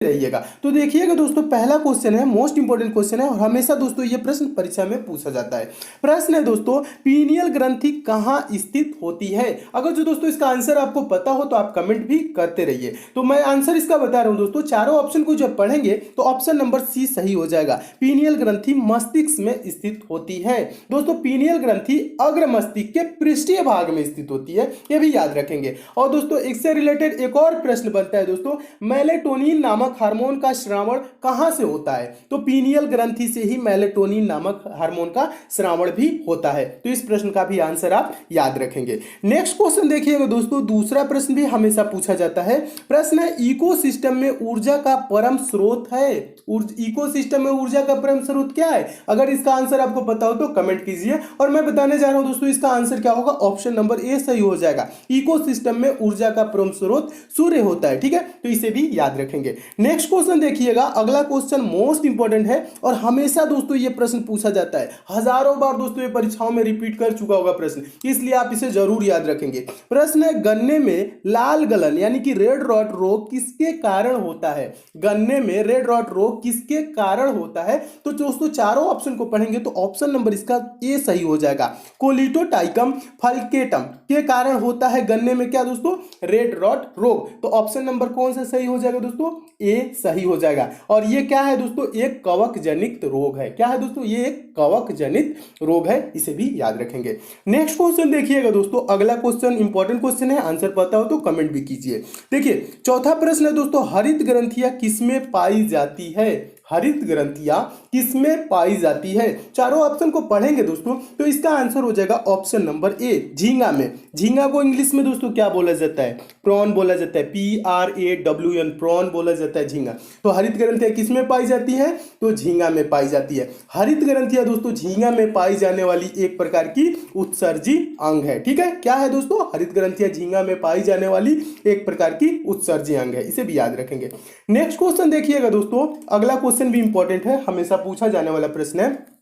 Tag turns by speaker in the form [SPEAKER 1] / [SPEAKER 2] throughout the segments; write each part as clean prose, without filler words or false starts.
[SPEAKER 1] रहिएगा। तो देखिएगा दोस्तों, पहला क्वेश्चन है, मोस्ट इंपोर्टेंट क्वेश्चन है और हमेशा दोस्तों ये प्रश्न परीक्षा में पूछा जाता है। प्रश्न है दोस्तों, पीनियल ग्रंथि कहाँ स्थित होती है? अगर जो दोस्तों इसका आंसर आपको पता हो तो आप कमेंट भी करते रहिए। तो मैं आंसर इसका बता रहा हूं दोस्तों, चारों ऑप्शन को जब पढ़ेंगे तो ऑप्शन नंबर सी सही हो जाएगा। पीनियल ग्रंथि मस्तिष्क में स्थित होती है। दोस्तों पीनियल ग्रंथि अग्र मस्तिष्क के पृष्ठीय भाग में स्थित होती है, ये भी याद रखेंगे। और दोस्तों इससे रिलेटेड एक और प्रश्न बनता है दोस्तों, मेलेटोनिन नामक हार्मोन का श्रावण कहां से होता है? तो पीनियल ग्रंथि से ही मेलेटोनिन नामक हार्मोन का श्रावण भी होता है। तो इस प्रश्न का भी आंसर आप याद रखेंगे। नेक्स्ट क्वेश्चन देखिएगा दोस्तों, दूसरा प्रश्न भी हमेशा पूछा जाता है। प्रश्न है, इकोसिस्टम में ऊर्जा का परम स्रोत है। इकोसिस्टम में ऊर्जा का परम स्रोत क्या है? अगर इसका आंसर आपको पता हो तो कमेंट कीजिए। और मैं बताने जा रहा हूं दोस्तों, इसका आंसर क्या होगा? ऑप्शन नंबर ए सही हो जाएगा। इकोसिस्टम में ऊर्जा का परम स्रोत सूर्य होता है। ठीक है, तो इसे भी याद रखेंगे। नेक्स्ट क्वेश्चन देखिएगा, अगला क्वेश्चन मोस्ट इंपोर्टेंट है और हमेशा दोस्तों ये प्रश्न पूछा जाता है, हजारों बार दोस्तों ये परीक्षाओं में रिपीट कर चुका होगा प्रश्न, इसलिए आप इसे जरूर याद रखेंगे। प्रश्न है, गन्ने में लाल गलन यानी कि रेड रॉट रोग किसके कारण होता है? गन्ने में रेड रॉट रोग किसके कारण होता है? तो दोस्तों चारों ऑप्शन को पढ़ेंगे तो ऑप्शन नंबर इसका ए सही हो जाएगा। कोलिटोटाइकम फल्केटम के कारण होता है गन्ने में क्या दोस्तों? रेड रॉट रोग। तो ऑप्शन नंबर कौन सा सही हो जाएगा दोस्तों? ए सही हो जाएगा। और ये क्या है दोस्तों? एक कवक जनित रोग है। क्या है दोस्तों? ये एक कवक जनित रोग है, इसे भी याद रखेंगे। नेक्स्ट क्वेश्चन देखिएगा दोस्तों, अगला क्वेश्चन इंपॉर्टेंट क्वेश्चन है, आंसर पता हो तो कमेंट भी कीजिए। देखिए चौथा प्रश्न है दोस्तों, हरित ग्रंथियां किसमें पाई जाती है? हरित ग्रंथियां किसमें पाई जाती है? चारों ऑप्शन को पढ़ेंगे दोस्तों तो इसका आंसर हो जाएगा ऑप्शन नंबर ए, झींगा में। झींगा को इंग्लिश में दोस्तों क्या बोला जाता है? प्रॉन बोला जाता है, PRAWN, प्रॉन बोला जाता है झींगा। तो हरित ग्रंथियां किसमें पाई जाती है? तो झींगा में पाई जाती है। हरित ग्रंथियां दोस्तों झींगा में पाई जाने वाली एक प्रकार की उत्सर्जी अंग है। ठीक है, क्या है दोस्तों? हरित ग्रंथियां झींगा में पाई जाने वाली एक प्रकार की उत्सर्जी अंग है, इसे भी याद रखेंगे। नेक्स्ट क्वेश्चन देखिएगा दोस्तों, अगला क्वेश्चन भी इंपॉर्टेंट है, हमेशा पूछा जाने वाला प्रश्न है।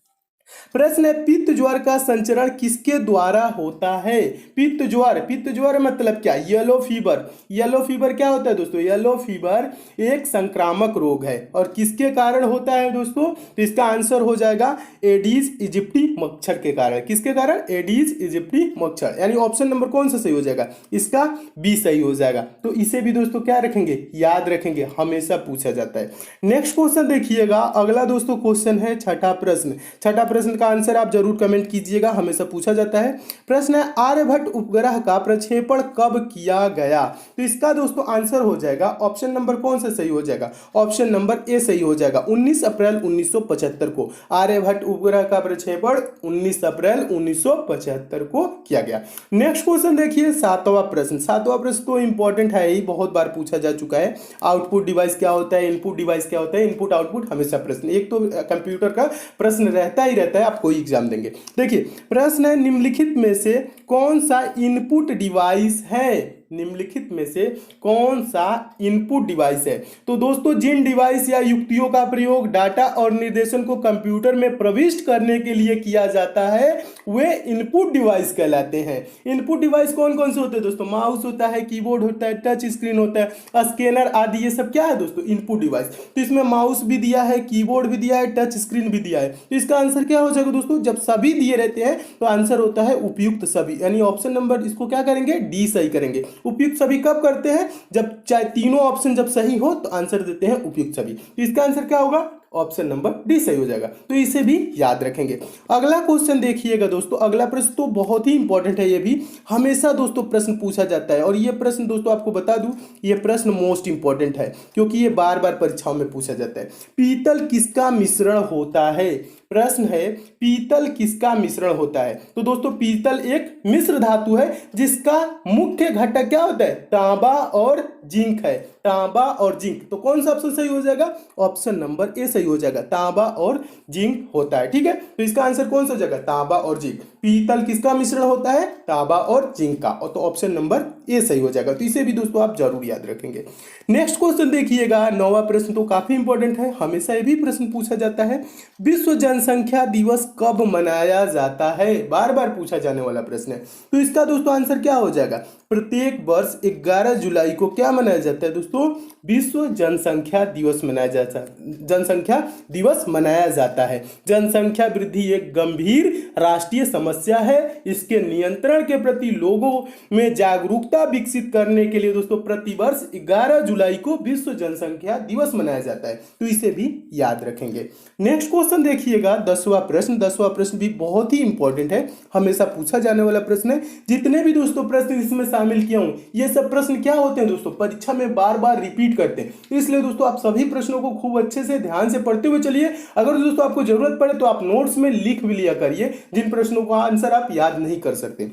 [SPEAKER 1] प्रश्न है, पित्त ज्वर का संचरण किसके द्वारा होता है? पित्त ज्वर मतलब क्या? Yellow fever. येलो फीवर क्या होता है दोस्तों? येलो फीवर एक संक्रामक रोग है और किसके कारण होता है दोस्तों? तो इसका आंसर हो जाएगा एडीज इजिप्टी मच्छर के कारण। किसके कारण? एडीज इजिप्टी मच्छर, यानी ऑप्शन नंबर कौन सा सही हो जाएगा? इसका बी सही हो जाएगा। तो इसे भी दोस्तों क्या रखेंगे? याद रखेंगे, हमेशा पूछा जाता है। नेक्स्ट क्वेश्चन देखिएगा, अगला दोस्तों क्वेश्चन है छठा प्रश्न। छठा प्रश्न का आंसर आप जरूर कमेंट कीजिएगा, हमेशा पूछा जाता है। प्रश्न है, आर्यभट्ट उपग्रह का प्रक्षेपण कब किया गया? तो इसका दोस्तों आंसर हो जाएगा ऑप्शन नंबर कौन सा सही हो जाएगा? ऑप्शन नंबर ए सही हो जाएगा। 19 अप्रैल 1975 को आर्यभट्ट उपग्रह का प्रक्षेपण 19 अप्रैल 1975 को किया गया। नेक्स्ट क्वेश्चन देखिए, सातवां प्रश्न। सातवां प्रश्न तो इंपॉर्टेंट है ही, बहुत बार पूछा जा चुका है। आउटपुट डिवाइस क्या होता है? इनपुट डिवाइस क्या होता है? इनपुट आउटपुट हमेशा प्रश्न, एक तो कंप्यूटर का प्रश्न रहता ही रहता है, आप कोई एग्जाम देंगे। देखिए प्रश्न है, निम्नलिखित में से कौन सा इनपुट डिवाइस है? निम्नलिखित में से कौन सा इनपुट डिवाइस है? तो दोस्तों जिन डिवाइस या युक्तियों का प्रयोग डाटा और निर्देशन को कंप्यूटर में प्रविष्ट करने के लिए किया जाता है वे इनपुट डिवाइस कहलाते हैं। इनपुट डिवाइस कौन कौन से होते हैं दोस्तों? माउस होता है, कीबोर्ड होता है, टच स्क्रीन होता है, स्कैनर आदि, ये सब क्या है दोस्तों? Input device. तो इसमें माउस भी दिया है, कीबोर्ड भी दिया है, टच स्क्रीन भी दिया है। तो इसका आंसर क्या हो जाएगा दोस्तों? जब सभी दिए रहते हैं तो आंसर होता है उपयुक्त सभी, यानी ऑप्शन नंबर इसको क्या करेंगे? डी सही करेंगे। उपयुक्त सभी कब करते हैं? जब चाहे तीनों ऑप्शन जब सही हो तो आंसर देते हैं उपयुक्त सभी। तो इसका आंसर क्या होगा? ऑप्शन नंबर डी सही हो जाएगा। तो इसे भी याद रखेंगे। अगला क्वेश्चन देखिएगा दोस्तों, अगला प्रश्न तो बहुत ही इंपॉर्टेंट है, ये भी हमेशा दोस्तों प्रश्न पूछा जाता है। और ये प्रश्न दोस्तों आपको बता दूं, ये प्रश्न मोस्ट इंपॉर्टेंट है क्योंकि ये बार बार परीक्षाओं में पूछा जाता है। पीतल किसका मिश्रण होता है? प्रश्न है, पीतल किसका मिश्रण होता है? तो दोस्तों पीतल एक मिश्र धातु है जिसका मुख्य घटक क्या होता है? तांबा और जिंक है। तांबा और जिंक, तो कौन सा ऑप्शन सही हो जाएगा? ऑप्शन नंबर ए सही हो जाएगा। तांबा और जिंक होता है। ठीक है, तो इसका आंसर कौन सा हो जाएगा? तांबा और जिंक। पीतल किसका मिश्रण होता है? तांबा और जिंक का, और तो ऑप्शन नंबर ए सही हो जाएगा। तो इसे भी दोस्तों आप जरूर याद रखेंगे। नेक्स्ट क्वेश्चन देखिएगा, नौवां प्रश्न तो काफी इंपॉर्टेंट है, हमेशा ये भी प्रश्न पूछा जाता है। विश्व जनसंख्या दिवस कब मनाया जाता है? बार बार पूछा जाने वाला प्रश्न है। तो इसका दोस्तों आंसर क्या हो जाएगा? प्रत्येक वर्ष 11 जुलाई को क्या मनाया जाता है दोस्तों? विश्व जनसंख्या दिवस मनाया जाता है। जनसंख्या वृद्धि एक गंभीर राष्ट्रीय समस्या है। इसके नियंत्रण के प्रति लोगों में जागरूकता विकसित करने के लिए दोस्तों प्रतिवर्ष 11 जुलाई को विश्व जनसंख्या दिवस मनाया जाता है, तो इसे भी याद रखेंगे। नेक्स्ट क्वेश्चन देखिएगा, 10वां प्रश्न। 10वां प्रश्न भी बहुत ही इंपॉर्टेंट है, हमेशा पूछा जाने वाला प्रश्न है। जितने भी दोस्तों प्रश्न इसमें शामिल किया हूं, ये सब प्रश्न क्या होते हैं दोस्तों, परीक्षा में बार बार रिपीट करते हैं। इसलिए दोस्तों आप सभी प्रश्नों को खूब अच्छे से ध्यान से पढ़ते हुए चलिए। अगर दोस्तों आपको जरूरत पड़े तो आप नोट्स में लिख भी लिया करिए जिन प्रश्नों का आंसर आप याद नहीं कर सकते।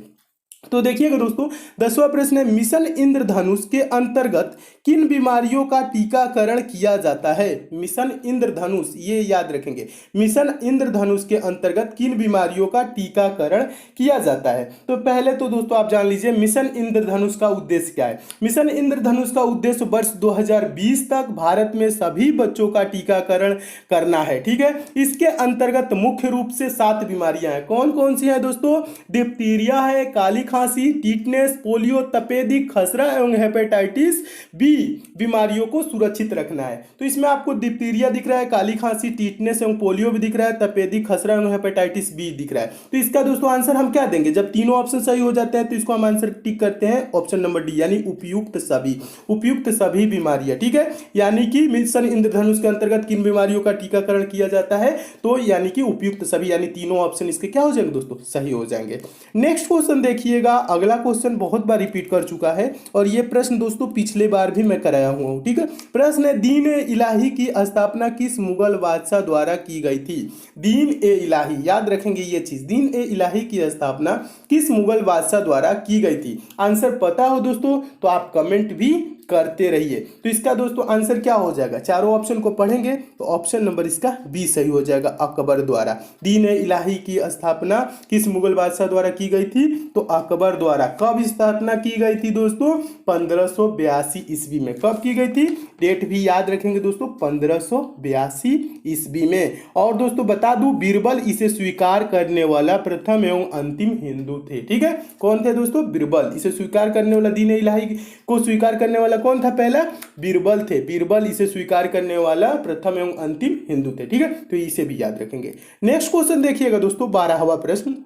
[SPEAKER 1] तो देखिएगा दोस्तों, 10वां प्रश्न है, मिशन इंद्रधनुष के अंतर्गत किन बीमारियों का टीकाकरण किया जाता है। मिशन इंद्रधनुष, ये याद रखेंगे, मिशन इंद्रधनुष के अंतर्गत किन बीमारियों का टीकाकरण किया जाता है। तो पहले तो दोस्तों आप जान लीजिए मिशन इंद्रधनुष का उद्देश्य क्या है। मिशन इंद्रधनुष का उद्देश्य वर्ष 2020 तक भारत में सभी बच्चों का टीकाकरण करना है, ठीक है। इसके अंतर्गत मुख्य रूप से 7 बीमारियां हैं। कौन कौन सी है दोस्तों, डिप्थीरिया है, काली खांसी, टीटनेस, पोलियो, तपेदिक, खसरा एवं हेपेटाइटिस बी बीमारियों को सुरक्षित रखना है। तो इसमें आपको डिप्थीरिया दिख रहा है, काली खांसी, टीटनेस एवं पोलियो भी दिख रहा है, तपेदिक, खसरा एवं हेपेटाइटिस बी दिख रहा है। तो इसका दोस्तों आंसर हम क्या देंगे, जब तीनों ऑप्शन सही हो जाते हैं तो इसको हम आंसर टिक करते हैं ऑप्शन नंबर डी, यानी उपयुक्त सभी। उपयुक्त सभी बीमारियां, ठीक है। यानी कि मिशन इंद्रधनुष के अंतर्गत किन बीमारियों का टीकाकरण किया जाता है, तो यानी कि उपयुक्त सभी, यानी तीनों ऑप्शन इसके क्या हो जाएंगे दोस्तों, सही हो जाएंगे। नेक्स्ट क्वेश्चन देखिएगा, अगला क्वेश्चन बहुत बार रिपीट कर चुका है और ये प्रश्न दोस्तों पिछले बार भी मैं कराया हुआ हूं, ठीक है। प्रश्न है, दीन ए इलाही की स्थापना किस मुगल बादशाह द्वारा की गई थी। दीन ए इलाही, याद रखेंगे ये चीज, दीन ए इलाही की स्थापना किस मुगल बादशाह द्वारा की गई थी। आंसर पता हो दोस्तों तो आप कमेंट भी करते रहिए। तो इसका दोस्तों आंसर क्या हो जाएगा, चारों ऑप्शन को पढ़ेंगे तो ऑप्शन नंबर इसका बी सही हो जाएगा, अकबर द्वारा। दीन ए इलाही की स्थापना किस मुगल बादशाह द्वारा की गई थी, तो अकबर द्वारा। कब स्थापना की गई थी दोस्तों, 1582 ईस्वी में। कब की गई थी, डेट भी याद रखेंगे दोस्तों, 1582 ईस्वी में। और दोस्तों बता दूं, बीरबल इसे स्वीकार करने वाला प्रथम एवं अंतिम हिंदू थे, ठीक है। कौन थे दोस्तों, बीरबल। इसे स्वीकार करने वाला, दीन ए इलाही को स्वीकार करने वाला कौन था, पहला बीरबल थे। बीरबल इसे स्वीकार करने वाला प्रथम एवं अंतिम हिंदू थे, ठीक है। तो इसे भी याद रखेंगे। नेक्स्ट क्वेश्चन देखिएगा दोस्तों, 12वां प्रश्न।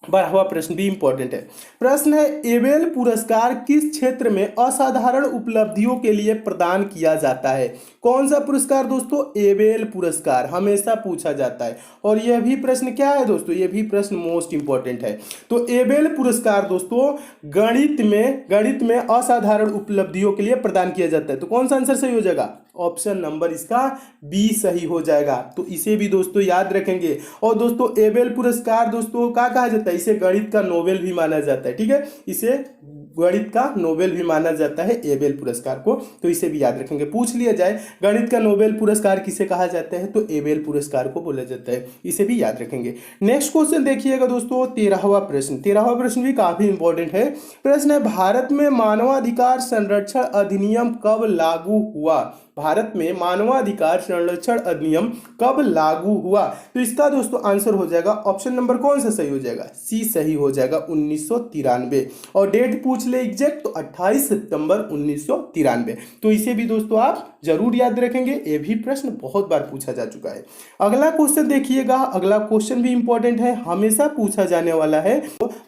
[SPEAKER 1] 12वां प्रश्न भी इंपॉर्टेंट है। प्रश्न है, एबेल पुरस्कार किस क्षेत्र में असाधारण उपलब्धियों के लिए प्रदान किया जाता है। कौन सा पुरस्कार दोस्तों, एबेल पुरस्कार, हमेशा पूछा जाता है। और यह भी प्रश्न क्या है दोस्तों, यह भी प्रश्न मोस्ट इंपॉर्टेंट है। तो एबेल पुरस्कार दोस्तों गणित में असाधारण उपलब्धियों के लिए प्रदान किया जाता है। तो कौन सा आंसर सही हो जाएगा, ऑप्शन नंबर इसका बी सही हो जाएगा। तो इसे भी दोस्तों याद रखेंगे। और दोस्तों एबेल पुरस्कार दोस्तों क्या कहा जाता है, इसे गणित का नोबेल भी माना जाता है, ठीक है। इसे गणित का नोबेल भी माना जाता है एबेल पुरस्कार को, तो इसे भी याद रखेंगे। पूछ लिया जाए गणित का नोबेल पुरस्कार किसे कहा जाता है, तो एबेल पुरस्कार को बोला जाता है, इसे भी याद रखेंगे। नेक्स्ट क्वेश्चन देखिएगा दोस्तों, 13वां प्रश्न। 13वां प्रश्न भी काफी इंपॉर्टेंट है। प्रश्न है, भारत में मानवाधिकार संरक्षण अधिनियम कब लागू हुआ। भारत में मानवाधिकार संरक्षण अधिनियम कब लागू हुआ। तो इसका दोस्तों आंसर हो जाएगा ऑप्शन नंबर कौन सा सही हो जाएगा, सी सही हो जाएगा, 1993। और डेट पूछ ले एग्जैक्ट तो 28 सितंबर 1993। तो इसे भी दोस्तों आप जरूर याद रखेंगे, ये भी प्रश्न बहुत बार पूछा जा चुका है। अगला क्वेश्चन देखिएगा, अगला क्वेश्चन भी इंपॉर्टेंट है, हमेशा पूछा जाने वाला है।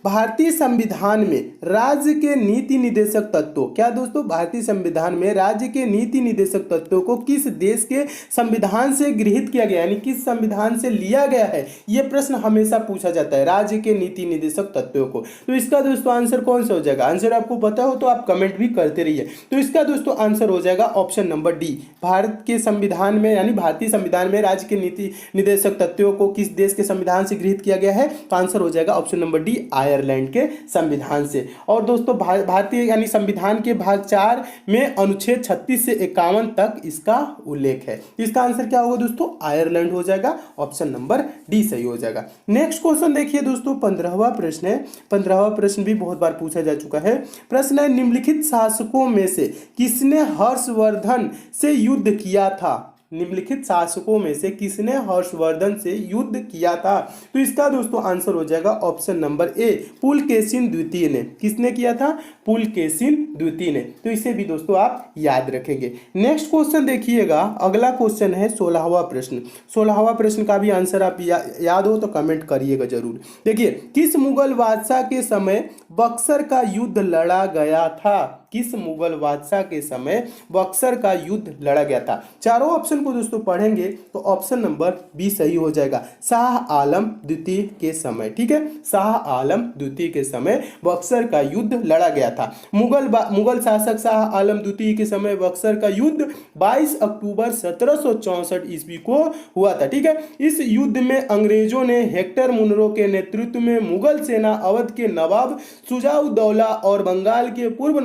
[SPEAKER 1] भारतीय संविधान में राज्य के नीति निदेशक तत्वों, क्या दोस्तों, भारतीय संविधान में राज्य के नीति निदेशक तत्वों को किस देश के संविधान से गृहीत किया गया, यानी किस संविधान से लिया गया है, यह प्रश्न हमेशा पूछा जाता है, राज्य के नीति निदेशक तत्वों को। तो इसका दोस्तों आंसर कौन सा हो जाएगा, आंसर आपको पता हो तो आप कमेंट भी करते रहिए। तो इसका दोस्तों आंसर हो जाएगा ऑप्शन नंबर डी, भारत के संविधान में, यानी भारतीय संविधान में राज्य के नीति निदेशक तत्वों को किस देश के संविधान से गृहीत किया गया है, तो आंसर हो जाएगा ऑप्शन नंबर डी, आयरलैंड के संविधान से। और दोस्तों भारतीय यानी संविधान के भाग 4 में अनुच्छेद 36 से 51 तक इसका उल्लेख है। इसका आंसर क्या होगा दोस्तों, आयरलैंड हो जाएगा, ऑप्शन नंबर डी सही हो जाएगा। नेक्स्ट क्वेश्चन देखिए दोस्तों, 15वां प्रश्न है। 15वां प्रश्न भी बहुत बार पूछा जा चुका है। प्रश्न है, निम्नलिखित शासकों में से किसने हर्षवर्धन से युद्ध किया था। निम्नलिखित शासकों में से किसने हर्षवर्धन से युद्ध किया था? तो इसका दोस्तों आंसर हो जाएगा ऑप्शन नंबर ए, पुलकेशिन द्वितीय ने। किसने किया था? पुलकेशिन द्वितीय ने। तो इसे भी दोस्तों आप याद रखेंगे। नेक्स्ट क्वेश्चन देखिएगा, अगला क्वेश्चन है 16वां प्रश्न। 16वां प्रश्न का भी आंसर आप याद हो तो कमेंट करिएगा जरूर। देखिए, किस मुगल बादशाह के समय बक्सर का युद्ध लड़ा गया था? किस मुगल बादशाह के समय बक्सर का युद्ध लड़ा गया था? चारों ऑप्शन को दोस्तों पढ़ेंगे तो ऑप्शन नंबर बी सही हो जाएगा, शाह आलम द्वितीय के समय। ठीक है, शाह आलम द्वितीय के समय बक्सर का युद्ध लड़ा गया था। मुगल शासक शाह आलम द्वितीय के समय बक्सर का युद्ध 22 अक्टूबर 1764 ईस्वी को हुआ था। ठीक है, इस युद्ध में अंग्रेजों ने हेक्टर मुनरो के नेतृत्व में मुगल सेना अवध के नवाब शुजा-उद-दौला और बंगाल के पूर्व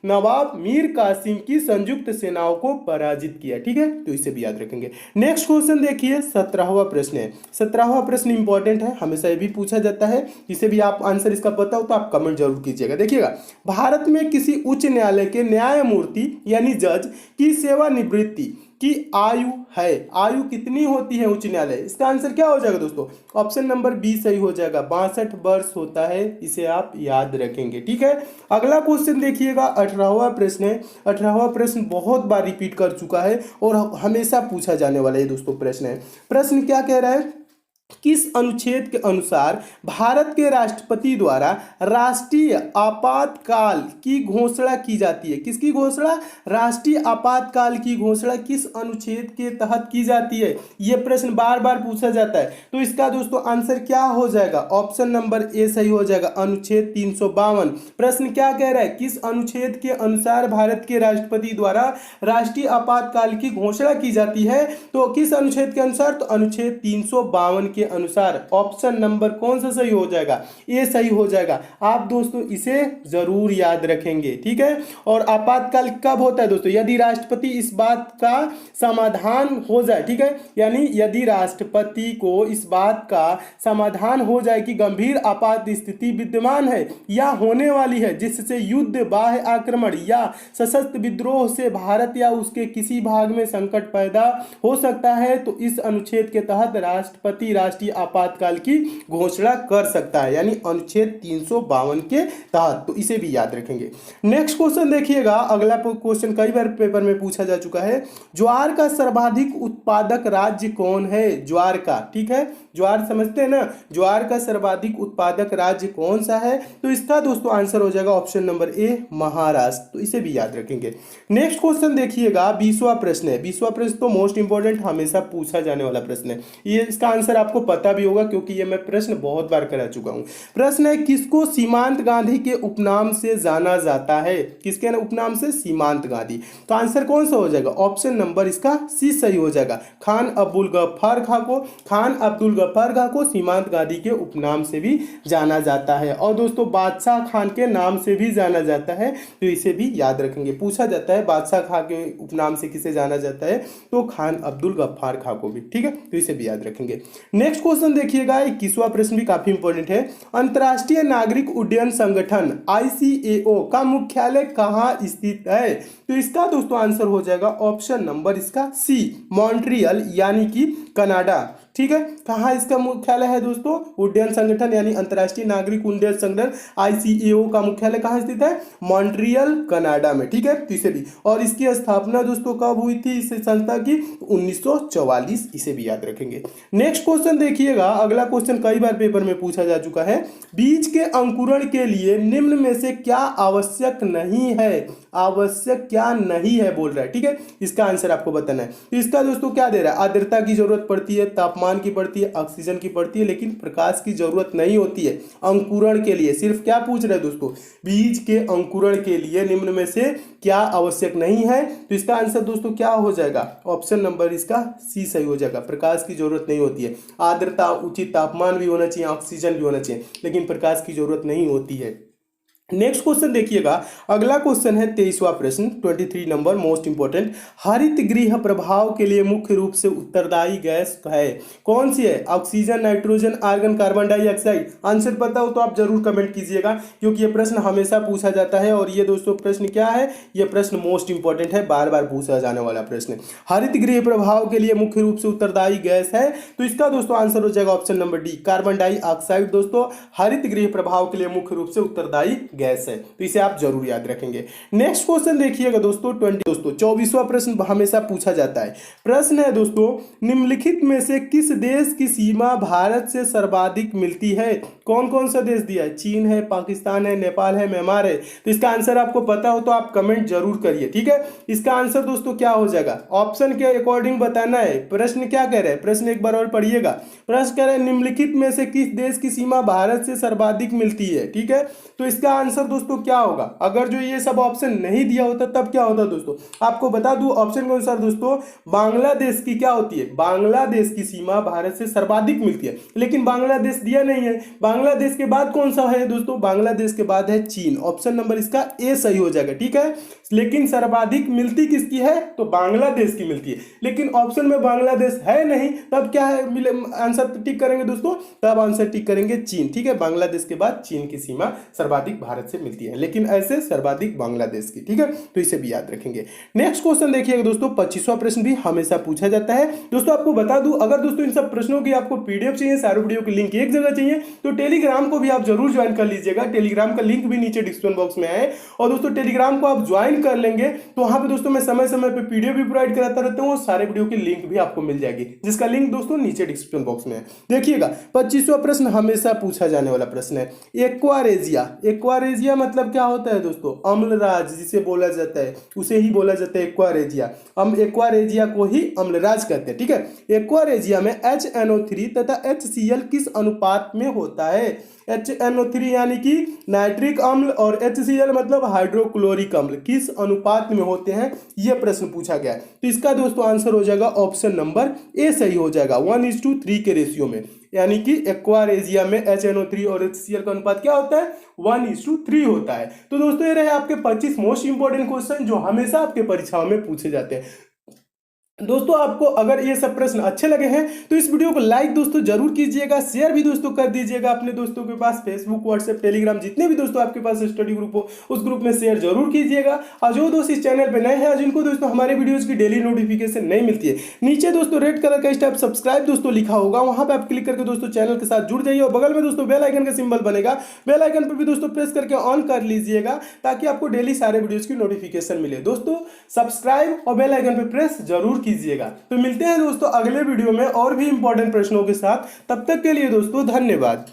[SPEAKER 1] नवाब मीर कासिम की संयुक्त सेनाओं को पराजित किया। ठीक है, तो इसे भी याद रखेंगे। नेक्स्ट क्वेश्चन देखिए, 17वां प्रश्न है। 17वां प्रश्न इंपॉर्टेंट है, हमेशा ये भी पूछा जाता है। इसे भी आप आंसर इसका पता हो तो आप कमेंट जरूर कीजिएगा। देखिएगा, भारत में किसी उच्च न्यायालय के न्यायमूर्ति यानी जज की सेवानिवृत्ति की आयु है, आयु कितनी होती है उच्च न्यायालय? इसका आंसर क्या हो जाएगा दोस्तों? ऑप्शन नंबर बी सही हो जाएगा, 62 वर्ष होता है। इसे आप याद रखेंगे। ठीक है, अगला क्वेश्चन देखिएगा, 18वां प्रश्न है। 18वां प्रश्न बहुत बार रिपीट कर चुका है और हमेशा पूछा जाने वाला ये दोस्तों प्रश्न है। प्रश्न क्या कह रहा है? किस अनुच्छेद के अनुसार भारत के राष्ट्रपति द्वारा राष्ट्रीय आपातकाल की घोषणा की जाती है? किसकी घोषणा? राष्ट्रीय आपातकाल की घोषणा किस अनुच्छेद के तहत की जाती है? यह प्रश्न बार बार पूछा जाता है। तो इसका दोस्तों आंसर क्या हो जाएगा? ऑप्शन नंबर ए सही हो जाएगा, अनुच्छेद 352। प्रश्न क्या कह रहा है? किस अनुच्छेद के अनुसार भारत के राष्ट्रपति द्वारा राष्ट्रीय आपातकाल की घोषणा की जाती है? तो किस अनुच्छेद के अनुसार? तो अनुच्छेद 352 के अनुसार। ऑप्शन नंबर कौन सा सही हो जाएगा? ये सही हो जाएगा। आप दोस्तों इसे जरूर याद रखेंगे। ठीक है, और आपातकाल कब होता है दोस्तों? यदि राष्ट्रपति इस बात का समाधान हो जाए। ठीक है, यानी यदि राष्ट्रपति को इस बात का समाधान हो जाए कि गंभीर आपात स्थिति विद्यमान है या होने वाली है, जिससे युद्ध, बाह्य आक्रमण या सशस्त्र विद्रोह से भारत या उसके किसी भाग में संकट पैदा हो सकता है, तो इस अनुच्छेद के तहत राष्ट्रपति राष्ट्रीय आपातकाल की घोषणा कर सकता है, यानी अनुच्छेद 352 के तहत। तो इसे भी याद रखेंगे। नेक्स्ट क्वेश्चन देखिएगा, अगला क्वेश्चन कई बार पेपर में पूछा जा चुका है। ज्वार का सर्वाधिक उत्पादक राज्य कौन है? ज्वार का, ठीक है, ज्वार समझते हैं ना, ज्वार का सर्वाधिक उत्पादक राज्य कौन सा है? तो इसका दोस्तों आंसर हो जाएगा ऑप्शन नंबर ए, महाराष्ट्र। तो इसे भी याद रखेंगे। नेक्स्ट क्वेश्चन देखिएगा, 20वां प्रश्न है। 20वां प्रश्न तो मोस्ट इंपोर्टेंट, हमेशा पूछा जाने वाला प्रश्न है। ये इसका आंसर आपको पता भी होगा क्योंकि ये मैं प्रश्न बहुत बार करा चुका हूं। प्रश्न है, किसको सीमांत गांधी के उपनाम से जाना जाता है? किसके उपनाम से? सीमांत गांधी। तो आंसर कौन सा हो जाएगा? ऑप्शन नंबर इसका सी सही हो जाएगा, खान अब्दुल गफ्फार खां को। खान अब्दुल गफ्फार खां को सीमांत गांधी के उपनाम से भी जाना जाता है। और दोस्तों बादशाह खान के नाम से भी जाना जाता है, तो इसे भी याद रखेंगे। पूछा जाता है बादशाह खां के उपनाम से किसे जाना जाता है, तो खान अब्दुल गफ्फार खां को भी। ठीक है, तो इसे भी याद रखेंगे। नेक्स्ट क्वेश्चन देखिएगा, 21वां प्रश्न भी काफी इंपॉर्टेंट है। अंतर्राष्ट्रीय नागरिक उड्डयन संगठन ICAO का मुख्यालय कहाँ स्थित है? तो इसका दोस्तों आंसर हो जाएगा ऑप्शन नंबर इसका सी, मॉन्ट्रियल यानी कि कनाडा। ठीक है, कहाँ इसका मुख्यालय है दोस्तों? उड्डयन संगठन यानी अंतर्राष्ट्रीय नागरिक उड्डयन संगठन ICAO का मुख्यालय कहाँ स्थित है? मॉन्ट्रियल, कनाडा में। ठीक है, तो इसे भी, और इसकी स्थापना दोस्तों कब हुई थी इस संस्था की? 1944। इसे भी याद रखेंगे। नेक्स्ट क्वेश्चन देखिएगा, अगला क्वेश्चन कई बार पेपर में पूछा जा चुका है। बीज के अंकुरण के लिए निम्न में से क्या आवश्यक नहीं है? आवश्यक क्या नहीं है बोल रहा है। ठीक है, इसका आंसर आपको बताना है। तो इसका दोस्तों क्या दे रहा है? आर्द्रता की जरूरत पड़ती है, तापमान की पड़ती है, ऑक्सीजन की पड़ती है, लेकिन प्रकाश की जरूरत नहीं होती है अंकुरण के लिए। सिर्फ क्या पूछ रहे हैं दोस्तों? बीज के अंकुरण के लिए निम्न में से क्या आवश्यक नहीं है? तो इसका आंसर दोस्तों क्या हो जाएगा? ऑप्शन नंबर इसका सी सही हो जाएगा, प्रकाश की जरूरत नहीं होती है। आर्द्रता, उचित तापमान भी होना चाहिए, ऑक्सीजन भी होना चाहिए, लेकिन प्रकाश की जरूरत नहीं होती है। नेक्स्ट क्वेश्चन देखिएगा। अगला क्वेश्चन है 23वां प्रश्न, 23 नंबर, मोस्ट इंपोर्टेंट। हरित गृह प्रभाव के लिए मुख्य रूप से उत्तरदायी गैस है, कौन सी है? Oxygen, nitrogen, argon, carbon dioxide. Answer पता हो तो आप जरूर कमेंट कीजिएगा, क्योंकि ये प्रश्न हमेशा पूछा जाता है और ये दोस्तों प्रश्न क्या है? ये प्रश्न मोस्ट इंपोर्टेंट है, बार बार पूछा जाने वाला प्रश्न। हरित गृह प्रभाव के लिए मुख्य रूप से उत्तरदायी गैस है, तो इसका दोस्तों आंसर हो जाएगा option number D, carbon dioxide. दोस्तों हरित गृह प्रभाव के लिए मुख्य रूप से उत्तरदायी गैस है, तो इसे आप जरूर याद रखेंगे। नेक्स्ट क्वेश्चन देखिएगा दोस्तों 24वां प्रश्न हमेशा पूछा जाता है। प्रश्न है दोस्तों, निम्नलिखित में से किस देश की सीमा भारत से सर्वाधिक मिलती है? कौन कौन सा देश दिया है? चीन है, पाकिस्तान है, नेपाल है, म्यांमार है। तो इसका आंसर आपको पता हो तो आप कमेंट जरूर करिए, ठीक है। इसका आंसर दोस्तों क्या हो जाएगा? ऑप्शन के अकॉर्डिंग बताना है। प्रश्न क्या कह रहे हैं? प्रश्न एक बार और पढ़िएगा। प्रश्न कह रहे हैं निम्नलिखित में से किस देश की सीमा भारत से सर्वाधिक मिलती है, ठीक है। तो इसका आंसर दोस्तों क्या होगा? अगर जो ये सब ऑप्शन नहीं दिया होता तब क्या होता दोस्तों? आपको बता दूं ऑप्शन के अनुसार दोस्तों बांग्लादेश की क्या होती है? बांग्लादेश की सीमा भारत से सर्वाधिक मिलती है, लेकिन बांग्लादेश दिया नहीं है। बांग्लादेश के बाद कौन सा है दोस्तों? बांग्लादेश के बाद है चीन। ऑप्शन नंबर इसका ए सही हो जाएगा, ठीक है। लेकिन सर्वाधिक मिलती किसकी है? तो बांग्लादेश की मिलती है, लेकिन ऑप्शन में बांग्लादेश है नहीं, तब क्या है आंसर टिक करेंगे दोस्तों? तब आंसर टिक करेंगे चीन, ठीक है। बांग्लादेश के बाद चीन की सीमा सर्वाधिक भारत से मिलती है, लेकिन ऐसे सर्वाधिक बांग्लादेश की, ठीक है। तो इसे भी याद रखेंगे। नेक्स्ट क्वेश्चन देखिएगा दोस्तों, 25वां प्रश्न भी हमेशा पूछा जाता है। दोस्तों आपको बता दूं, अगर दोस्तों इन सब प्रश्नों की आपको पीडीएफ चाहिए, सारे वीडियो की लिंक एक जगह चाहिए, तो टेलीग्राम को भी आप जरूर ज्वाइन कर लीजिएगा। टेलीग्राम का लिंक भी नीचे डिस्क्रिप्शन बॉक्स में है, और दोस्तों टेलीग्राम को आप ज्वाइन कर लेंगे तो वहां पे दोस्तों मैं समय समय पे पीडीएफ भी प्रोवाइड कराता रहता हूं, सारे वीडियो की लिंक भी आपको मिल जाएगी, जिसका लिंक दोस्तों नीचे डिस्क्रिप्शन बॉक्स में है। देखिएगा 25वां प्रश्न हमेशा पूछा जाने वाला प्रश्न है। एक्वारेजिया, एक्वारेजिया मतलब क्या होता है दोस्तों? अम्लराज जिसे बोला जाता है, उसे ही बोला जाता है एक्वारेजिया। हम एक्वारेजिया को ही अम्लराज कहते हैं, ठीक है। एक्वारेजिया में HNO3 तथा HCl किस अनुपात में होता है? HNO3 यानी कि नाइट्रिक अम्ल और HCl मतलब हाइड्रोक्लोरिक अम्ल किस अनुपात में होते हैं, यह प्रश्न पूछा गया है। तो इसका दोस्तों आंसर हो जाएगा ऑप्शन नंबर ए सही हो जाएगा, 1:3 के रेशियो में। यानी कि एक्वारेजिया में HNO3 और HCl का अनुपात क्या होता है? 1:3 होता है। तो दोस्तों ये रहे आपके 25 मोस्ट इंपोर्टेंट क्वेश्चन जो हमेशा आपके परीक्षाओं में पूछे जाते हैं। दोस्तों आपको अगर ये सब प्रश्न अच्छे लगे हैं तो इस वीडियो को लाइक दोस्तों जरूर कीजिएगा, शेयर भी दोस्तों कर दीजिएगा अपने दोस्तों के पास। फेसबुक, व्हाट्सएप, टेलीग्राम जितने भी दोस्तों आपके पास स्टडी ग्रुप हो उस ग्रुप में शेयर जरूर कीजिएगा। और जो दोस्त इस चैनल पे नए हैं, जिनको दोस्तों हमारे वीडियोज की डेली नोटिफिकेशन नहीं मिलती है, नीचे दोस्तों रेड कलर का स्टेप सब्सक्राइब दोस्तों लिखा होगा, वहां पर आप क्लिक करके दोस्तों चैनल के साथ जुड़ जाइए, और बगल में दोस्तों बेल आइकन का सिंबल बनेगा, बेल आइकन पर भी दोस्तों प्रेस करके ऑन कर लीजिएगा, ताकि आपको डेली सारे वीडियोज की नोटिफिकेशन मिले। दोस्तों सब्सक्राइब और बेल आइकन पर प्रेस जरूर कीजिएगा। तो मिलते हैं दोस्तों अगले वीडियो में और भी इंपॉर्टेंट प्रश्नों के साथ। तब तक के लिए दोस्तों धन्यवाद।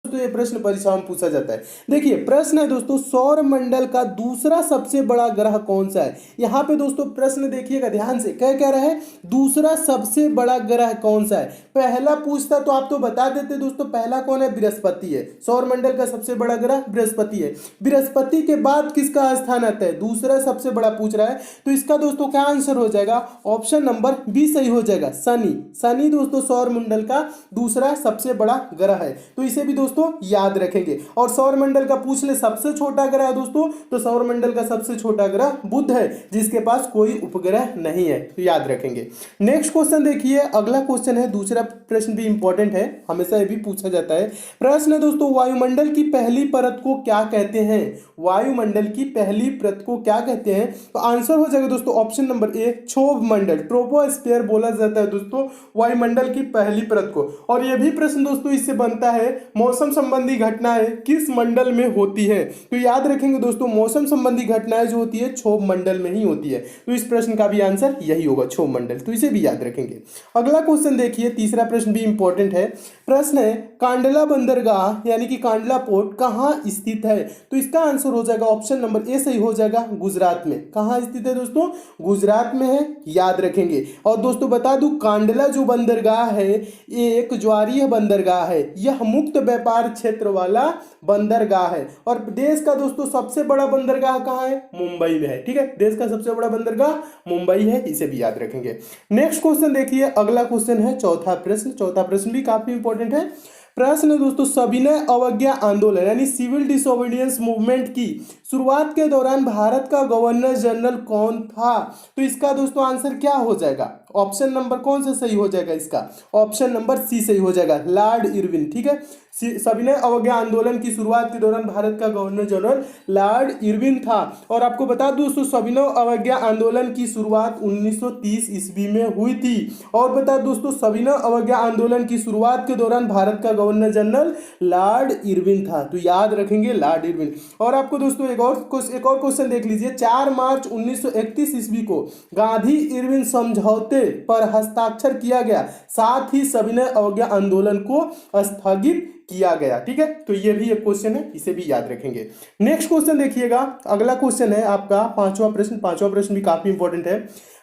[SPEAKER 1] दोस्तों ये प्रश्न परीक्षा में पूछा जाता है। देखिए प्रश्न है दोस्तों, सौर मंडल का दूसरा सबसे बड़ा ग्रह कौन सा है? यहाँ पे दोस्तों प्रश्न देखिएगा ध्यान से, क्या कह रहा है? दूसरा सबसे बड़ा ग्रह कौन सा है? पहला पूछता तो आप तो बता देते दोस्तों, पहला कौन है? बृहस्पति है। सौर मंडल का सबसे बड़ा ग्रह बृहस्पति है। बृहस्पति के बाद किसका स्थान आता है? दूसरा सबसे बड़ा पूछ रहा है, तो इसका दोस्तों क्या आंसर हो जाएगा? ऑप्शन नंबर बी सही हो जाएगा, शनि। शनि दोस्तों सौर मंडल का दूसरा सबसे बड़ा ग्रह है, तो इसे भी दोस्तों याद रखेंगे। और सौर मंडल का पूछ ले सबसे छोटा ग्रह दोस्तों, तो सौर मंडल का सबसे छोटा ग्रह बुध है, जिसके पास कोई उपग्रह नहीं है, तो याद रखेंगे। नेक्स्ट क्वेश्चन देखिए, अगला क्वेश्चन है, दूसरा प्रश्न भी इंपॉर्टेंट है, हमेशा ये भी पूछा जाता है। प्रश्न है दोस्तों, वायुमंडल की पहली परत को क्या कहते हैं? वायुमंडल की पहली परत को क्या कहते हैं? तो आंसर हो जाएगा दोस्तों ऑप्शन नंबर ए, क्षोभ मंडल, ट्रोपोस्फेयर बोला जाता है दोस्तों वायुमंडल की पहली परत को। और यह भी प्रश्न दोस्तों इससे बनता है, मौसम संबंधी घटनाएं किस मंडल में होती है? तो याद रखेंगे दोस्तों, मौसम संबंधी घटनाएं जो होती है क्षोभ मंडल में ही होती है, तो इस प्रश्न का भी आंसर यही होगा, क्षोभ मंडल, तो इसे भी याद रखेंगे। अगला क्वेश्चन देखिए, तीसरा प्रश्न भी इंपॉर्टेंट है। प्रश्न है, कांडला बंदरगाह यानी कि कांडला पोर्ट कहां स्थित है? तो इसका आंसर हो जाएगा ऑप्शन नंबर ए सही हो जाएगा, गुजरात में। कहां स्थित है दोस्तों? गुजरात में है, याद रखेंगे। और दोस्तों बता दूं, कांडला जो बंदरगाह है एक ज्वारीय बंदरगाह है, यह मुक्त व्यापार क्षेत्र वाला बंदरगाह है। और देश का दोस्तों सबसे बड़ा बंदरगाह कहां है? मुंबई में है, ठीक है। देश का सबसे बड़ा बंदरगाह मुंबई है, इसे भी याद रखेंगे। नेक्स्ट क्वेश्चन देखिए, अगला क्वेश्चन है चौथा प्रश्न। चौथा प्रश्न भी काफी इंपॉर्टेंट है। प्रश्न है दोस्तों, सविनय अवज्ञा आंदोलन यानी सिविल डिसोबीडियंस मूवमेंट की शुरुआत के दौरान भारत का गवर्नर जनरल कौन था? तो इसका दोस्तों आंसर क्या हो जाएगा? ऑप्शन नंबर कौन सा सही हो जाएगा इसका? ऑप्शन नंबर सी सही हो जाएगा, लॉर्ड इरविन। ठीक है, सविनय अवज्ञा आंदोलन की शुरुआत के दौरान भारत का गवर्नर जनरल लॉर्ड इरविन था। और आपको बता दूं दोस्तों, सविनय अवज्ञा आंदोलन की शुरुआत 1930 ईस्वी में हुई थी। और बता दोस्तों, सविनय अवज्ञा आंदोलन की शुरुआत के दौरान भारत का गवर्नर जनरल लॉर्ड इरविन था। तो याद रखेंगे लॉर्ड इरविन। और आपको दोस्तों एक और क्वेश्चन देख लीजिए। 4 मार्च 1931 ईस्वी को गांधी इरविन समझौते पर हस्ताक्षर किया गया, साथ ही सविनय अवज्ञा आंदोलन को स्थगित किया गया। ठीक है, तो ये भी एक क्वेश्चन है, इसे भी याद रखेंगे। नेक्स्ट क्वेश्चन देखिएगा, अगला क्वेश्चन है आपका पांचवा प्रश्न। पांचवा प्रश्न भी काफी इंपॉर्टेंट है।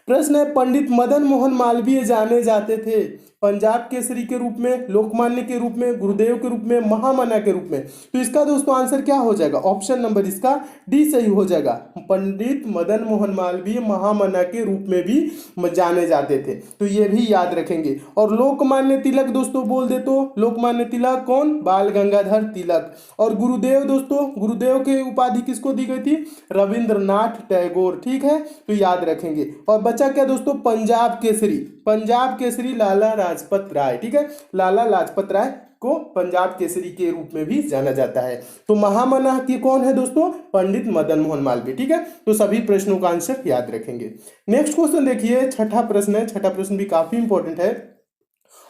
[SPEAKER 1] प्रश्न है, पंडित मदन मोहन मालवीय जाने जाते थे पंजाब केसरी के रूप में, लोकमान्य के रूप में, गुरुदेव के रूप में, महामना के रूप में? तो इसका दोस्तों आंसर क्या हो जाएगा? ऑप्शन नंबर इसका डी सही हो जाएगा। पंडित मदन मोहन मालवीय महामना के रूप में भी जाने जाते थे, तो ये भी याद रखेंगे। और लोकमान्य तिलक दोस्तों बोल दे तो लोकमान्य तिलक कौन? बाल गंगाधर तिलक। और गुरुदेव दोस्तों, गुरुदेव के उपाधि किसको दी गई थी? रविंद्रनाथ टैगोर। ठीक है, तो याद रखेंगे। और बचा क्या दोस्तों? पंजाब केसरी। पंजाब केसरी लाला लाजपत राय। ठीक है, लाला लाजपत राय को पंजाब केसरी के रूप में भी जाना जाता है। तो महामना की कौन है दोस्तों? पंडित मदन मोहन मालवीय। ठीक है, तो सभी प्रश्नों का आंसर याद रखेंगे। नेक्स्ट क्वेश्चन देखिए, छठा प्रश्न है। छठा प्रश्न भी काफी इंपॉर्टेंट है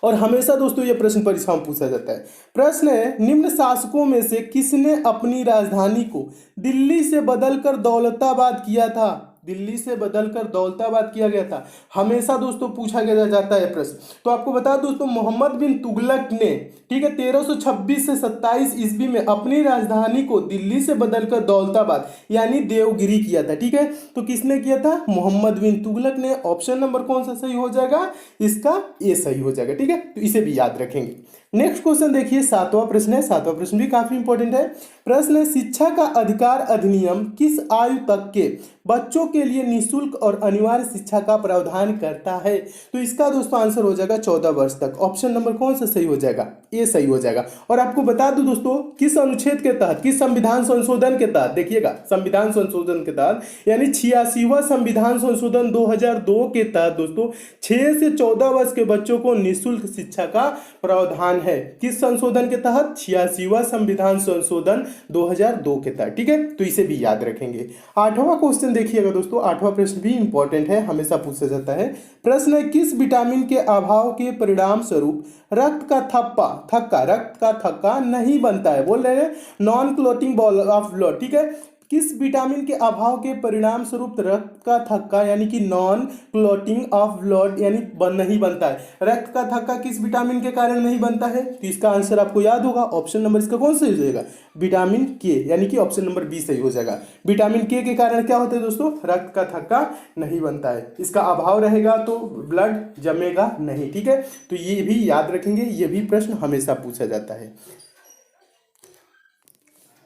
[SPEAKER 1] और हमेशा दोस्तों ये प्रश्न परीक्षा में पूछा जाता है। प्रश्न है, निम्न शासकों में से किसने अपनी राजधानी को दिल्ली से बदलकर दौलताबाद किया था? दिल्ली से बदलकर दौलताबाद किया गया था, हमेशा दोस्तों पूछा गया जाता है प्रश्न। तो आपको बता दोस्तों, मोहम्मद बिन तुगलक ने, ठीक है, 1326 से 27 ईस्वी में अपनी राजधानी को दिल्ली से बदलकर दौलताबाद यानी देवगिरी किया था। ठीक है, तो किसने किया था? मोहम्मद बिन तुगलक ने। ऑप्शन नंबर कौन सा सही हो जाएगा? इसका ए सही हो जाएगा। ठीक है, तो इसे भी याद रखेंगे। नेक्स्ट क्वेश्चन देखिए, सातवां प्रश्न है। सातवां प्रश्न भी काफी इंपॉर्टेंट है। प्रश्न है, शिक्षा का अधिकार अधिनियम किस आयु तक के बच्चों के लिए निःशुल्क और अनिवार्य शिक्षा का प्रावधान करता है? तो इसका दोस्तों आंसर हो जाएगा 14 वर्ष तक। ऑप्शन नंबर कौन सा सही हो जाएगा? ए सही हो जाएगा। और आपको बता दूं दोस्तों, किस अनुच्छेद के तहत, किस संविधान संशोधन के तहत? देखिएगा, संविधान संशोधन के तहत यानी 86वां संविधान संशोधन 2002 के तहत दोस्तों 6 से 14 वर्ष के बच्चों को निःशुल्क शिक्षा का प्रावधान है। किस संशोधन के तहत? 86वां संविधान संशोधन 2002 के तहत। ठीक है, तो इसे भी याद रखेंगे। आठवां क्वेश्चन देखिएगा दोस्तों, आठवां प्रश्न भी इंपॉर्टेंट है, हमेशा पूछा जाता है। प्रश्न है, किस विटामिन के अभाव के परिणाम स्वरूप रक्त का थक्का नहीं बनता है? बोल रहे हैं non clotting ball of blood. ठीक है, किस विटामिन के अभाव के परिणाम स्वरूप रक्त का थक्का यानी कि नॉन क्लॉटिंग ऑफ ब्लड यानी नहीं बनता है? रक्त का थक्का किस विटामिन के कारण नहीं बनता है? तो इसका आंसर आपको याद होगा। ऑप्शन नंबर इसका कौन सही हो जाएगा? विटामिन के, यानी कि ऑप्शन नंबर बी सही हो जाएगा। विटामिन के कारण क्या होता है दोस्तों? रक्त का थक्का नहीं बनता है। इसका अभाव रहेगा तो ब्लड जमेगा नहीं। ठीक है, तो ये भी याद रखेंगे, ये भी प्रश्न हमेशा पूछा जाता है।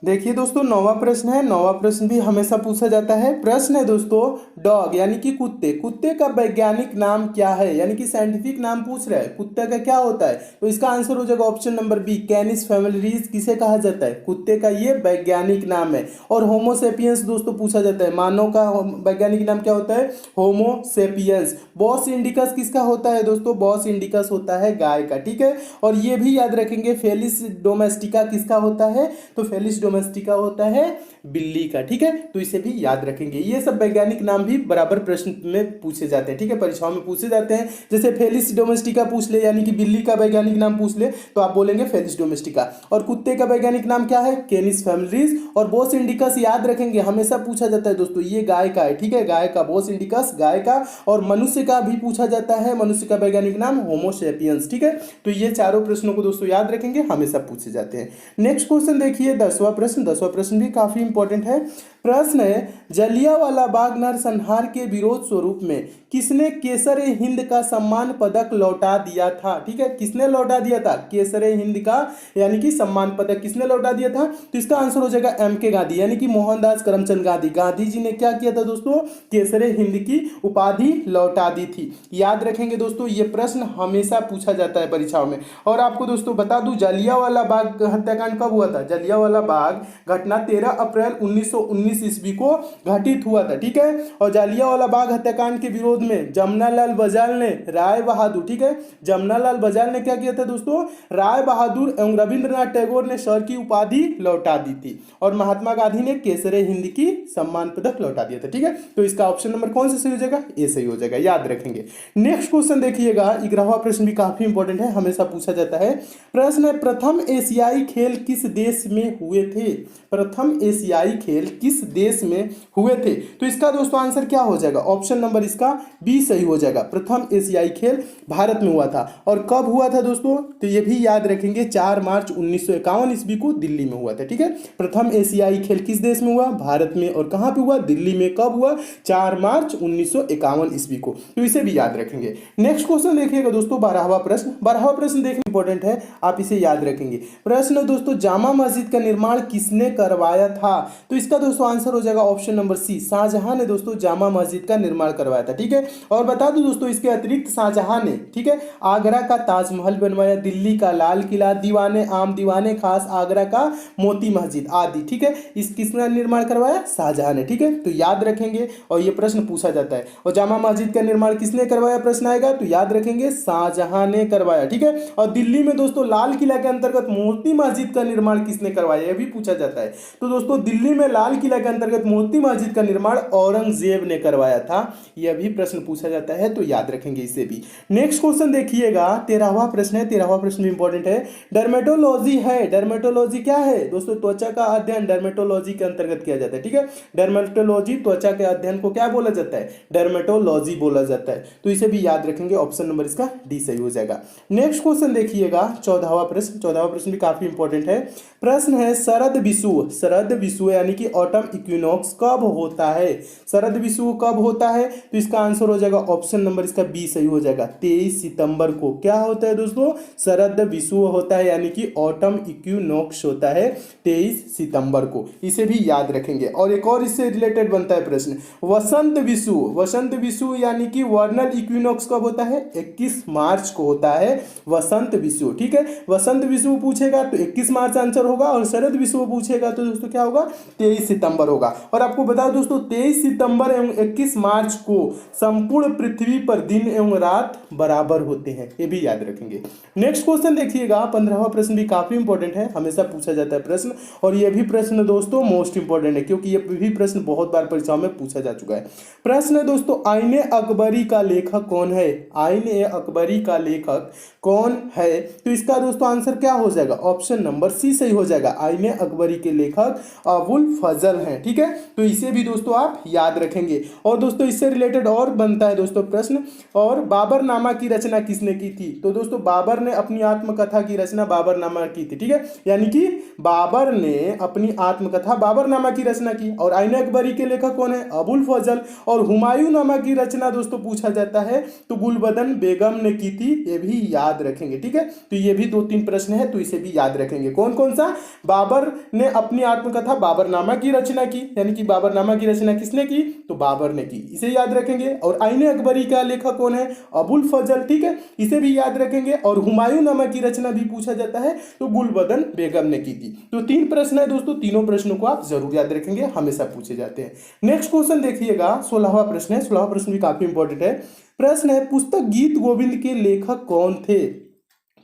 [SPEAKER 1] देखिए दोस्तों, नौवां प्रश्न है। नौवां प्रश्न भी हमेशा पूछा जाता है। प्रश्न है दोस्तों, डॉग यानी कि कुत्ते का वैज्ञानिक नाम क्या है? यानी कि साइंटिफिक नाम पूछ रहा है, कुत्ते का क्या होता है? तो इसका आंसर हो जाएगा ऑप्शन नंबर बी, कैनिस फैमिलिस किसे कहा जाता है? कुत्ते का ये वैज्ञानिक नाम है। और होमोसेपियंस दोस्तों पूछा जाता है, मानव का वैज्ञानिक नाम क्या होता है? होमोसेपियंस। बॉस इंडिकस किसका होता है दोस्तों? बॉस इंडिकस होता है गाय का। ठीक है, और ये भी याद रखेंगे, फेलिस डोमेस्टिका किसका होता है? तो फेलिस डोमेस्टिका होता है बिल्ली का। ठीक है, तो इसे भी याद रखेंगे। ये सब वैज्ञानिक नाम भी बराबर प्रश्न में पूछे जाते हैं। ठीक है, परीक्षाओं में पूछे जाते हैं। जैसे फेलिस डोमेस्टिका पूछ ले, यानी कि बिल्ली का वैज्ञानिक नाम पूछ ले, तो आप बोलेंगे फेलिस डोमेस्टिका। और कुत्ते का वैज्ञानिक नाम क्या है? कैनिस फैमिलिस। और बॉस इंडिकस याद रखेंगे, हमेशा पूछा जाता है दोस्तों, ये गाय का है। ठीक है, गाय का बॉस इंडिकस गाय का। और मनुष्य का भी पूछा जाता है, मनुष्य का वैज्ञानिक नाम होमोसेपियंस। ठीक है, तो ये चारों प्रश्नों को दोस्तों याद रखेंगे, हमेशा पूछे जाते हैं। नेक्स्ट क्वेश्चन देखिए, 10वां प्रश्न। 10वां प्रश्न भी काफी इंपॉर्टेंट है। प्रश्न है, जलियांवाला बाग नरसंहार के विरोध स्वरूप में किसने केसरे हिंद का सम्मान पदक लौटा दिया था? ठीक है, किसने लौटा दिया था केसरे हिंद का यानी कि सम्मान पदक किसने लौटा दिया था? तो इसका आंसर हो जाएगा एम के गांधी यानी कि मोहनदास करमचंद गांधी। गांधी जी ने क्या किया था दोस्तों? केसरे हिंद की उपाधि लौटा दी थी। याद रखेंगे दोस्तों, ये प्रश्न हमेशा पूछा जाता है परीक्षाओं में। और आपको दोस्तों बता दूं, जलियांवाला बाग हत्याकांड कब हुआ था? जलियांवाला बाग घटना 13 अप्रैल 1919 ईस्वी को घटित हुआ था। ठीक है, और जलियांवाला बाग हत्याकांड के विरोध में जमनालाल बजाल ने राय बहादुर, ठीक है, जमनालाल बजाल ने क्या किया था दोस्तों? राय बहादुर एवं रविंद्रनाथ टैगोर ने सर की उपाधि लौटा दी थी और महात्मा गांधी ने केसरे हिंद की सम्मान पदक लौटा दिया था। ठीक है, तो इसका ऑप्शन नंबर कौन सा सही हो जाएगा? ए सही हो जाएगा, याद रखेंगे। नेक्स्ट क्वेश्चन देखिएगा, 11वां प्रश्न भी काफी इंपॉर्टेंट है, हमेशा पूछा जाता है। प्रश्न है, प्रथम एशियाई खेल किस देश में हुए थे? प्रथम एशियाई खेल किस देश में हुए थे? तो इसका दोस्तों आंसर क्या हो जाएगा? ऑप्शन नंबर इसका बी सही हो जाएगा। प्रथम एशियाई खेल भारत में हुआ था। और कब हुआ था दोस्तों? तो ये भी याद रखेंगे, 4 मार्च 1951 ईस्वी को दिल्ली में हुआ था। ठीक है, प्रथम एशियाई खेल किस देश में हुआ? भारत में। और कहां पे हुआ? दिल्ली में। कब हुआ? 4 मार्च 1951 ईस्वी को। तो इसे भी याद रखेंगे। नेक्स्ट क्वेश्चन देखिएगा दोस्तों, 12वां प्रश्न। 12वां प्रश्न देखना इंपॉर्टेंट है, आप इसे याद रखेंगे। प्रश्न दोस्तों, जामा मस्जिद का निर्माण किसने करवाया था? तो इसका दोस्तों आंसर हो जाएगा ऑप्शन नंबर सी, शाहजहां ने दोस्तों जामा मस्जिद का निर्माण करवाया था। ठीक है, और बता दूं दोस्तों, इसके अतिरिक्त शाहजहां ने, ठीक है, आगरा का ताजमहल बनवाया, दिल्ली का लाल किला, दीवाने आम दीवाने खास, आगरा का मोती मस्जिद आदि। ठीक है, इस किसने निर्माण करवाया? शाहजहां ने। ठीक है, तो याद रखेंगे और ये प्रश्न पूछा जाता है। और जामा मस्जिद का निर्माण किसने करवाया प्रश्न आएगा, तो याद रखेंगे शाहजहां ने करवाया। ठीक है, और दिल्ली में दोस्तों लाल किला के अंतर्गत मोती मस्जिद का निर्माण किसने करवाया, यह भी पूछा जाता है। तो दोस्तों दिल्ली में लाल किला के अंतर्गत मोती मस्जिद का निर्माण औरंगजेब ने करवाया था, यह भी प्रश्न पूछा जाता है, तो याद रखेंगे इसे भी। नेक्स्ट क्वेश्चन देखिएगा, 13वां प्रश्न है। 13वां प्रश्न भी इंपॉर्टेंट है। डर्मेटोलॉजी है, डर्मेटोलॉजी क्या है दोस्तों? त्वचा का अध्ययन डर्मेटोलॉजी के अंतर्गत किया जाता है। ठीक है, डर्मेटोलॉजी त्वचा के अध्ययन को क्या बोला जाता है? डर्मेटोलॉजी बोला जाता है। तो इसे भी याद रखेंगे, ऑप्शन नंबर इसका डी सही हो जाएगा। नेक्स्ट क्वेश्चन देखिएगा, 14वां प्रश्न। 14वां प्रश्न भी काफी इंपॉर्टेंट है। प्रश्न है, शरद विषुव, शरद विषुव यानी कि ऑटम इक्विनॉक्स कब होता है? शरद विषुव कब होता है? तो इसका आंसर हो जाएगा ऑप्शन नंबर इसका बी सही हो जाएगा, 23 सितंबर को। क्या होता है दोस्तों? शरद विषुव होता है यानी कि ऑटम इक्विनॉक्स होता है 23 सितंबर को। इसे भी याद रखेंगे। और एक और इससे रिलेटेड बनता है प्रश्न, वसंत विषुव, वसंत विषुव यानी कि वर्नल इक्विनॉक्स कब होता है? 21 मार्च को होता है वसंत विषुव। ठीक है, वसंत विषुव पूछेगा तो 21 मार्च आंसर होगा, और शरद विषुव पूछेगा तो दोस्तों क्या होगा? 23 सितंबर होगा। और आपको बता दोस्तों, 23 सितंबर एवं 21 मार्च को संपूर्ण पृथ्वी पर दिन एवं रात बराबर होते हैं, ये भी याद रखेंगे। नेक्स्ट क्वेश्चन देखिएगा, 15वां प्रश्न भी काफी इंपॉर्टेंट है, हमेशा पूछा जाता है प्रश्न। और यह भी प्रश्न दोस्तों मोस्ट इंपॉर्टेंट है, क्योंकि यह भी प्रश्न बहुत बार परीक्षाओं में पूछा जा चुका है। प्रश्न है दोस्तों, आईने अकबरी का लेखक कौन है? आईने अकबरी का लेखक कौन है? तो इसका दोस्तों आंसर क्या हो जाएगा? ऑप्शन नंबर सी सही हो जाएगा, आईने अकबरी के लेखक अबुल फजल हैं। ठीक है, तो इसे भी दोस्तों आप याद रखेंगे। और दोस्तों इससे रिलेटेड और बनता है दोस्तों प्रश्न, और बाबरनामा की रचना किसने की थी? तो दोस्तों बाबर ने अपनी आत्मकथा की रचना बाबरनामा की थी। ठीक है, यानी कि बाबर ने अपनी आत्मकथा बाबरनामा की रचना की। और आईने अकबरी के लेखक कौन है? अबुल फजल। और हुमायूं नामा की रचना दोस्तों पूछा जाता है तो गुलबदन बेगम ने की थी, ये भी याद रखेंगे। ठीक है, तो ये भी 2-3 प्रश्न है, तो इसे भी याद रखेंगे। कौन कौन सा? बाबर ने अपनी आत्मकथा बाबरनामा की रचना की, यानी कि बाबरनामा की रचना किसने की? तो बाबर ने की, इसे याद रखेंगे। और आईने अकबरी का लेखक कौन है? अबुल फजल। ठीक है, इसे भी याद रखेंगे। और हुमायूं नामा की रचना भी पूछा जाता है तो गुलबदन बेगम ने की थी। तो 3 प्रश्न है दोस्तों, तीनों प्रश्नों को आप जरूर याद रखेंगे, हमेशा पूछे जाते हैं। नेक्स्ट क्वेश्चन देखिएगा, 16वां प्रश्न है। 16वां प्रश्न भी काफी इंपॉर्टेंट है। प्रश्न है, पुस्तक गीत गोविंद के लेखक कौन थे?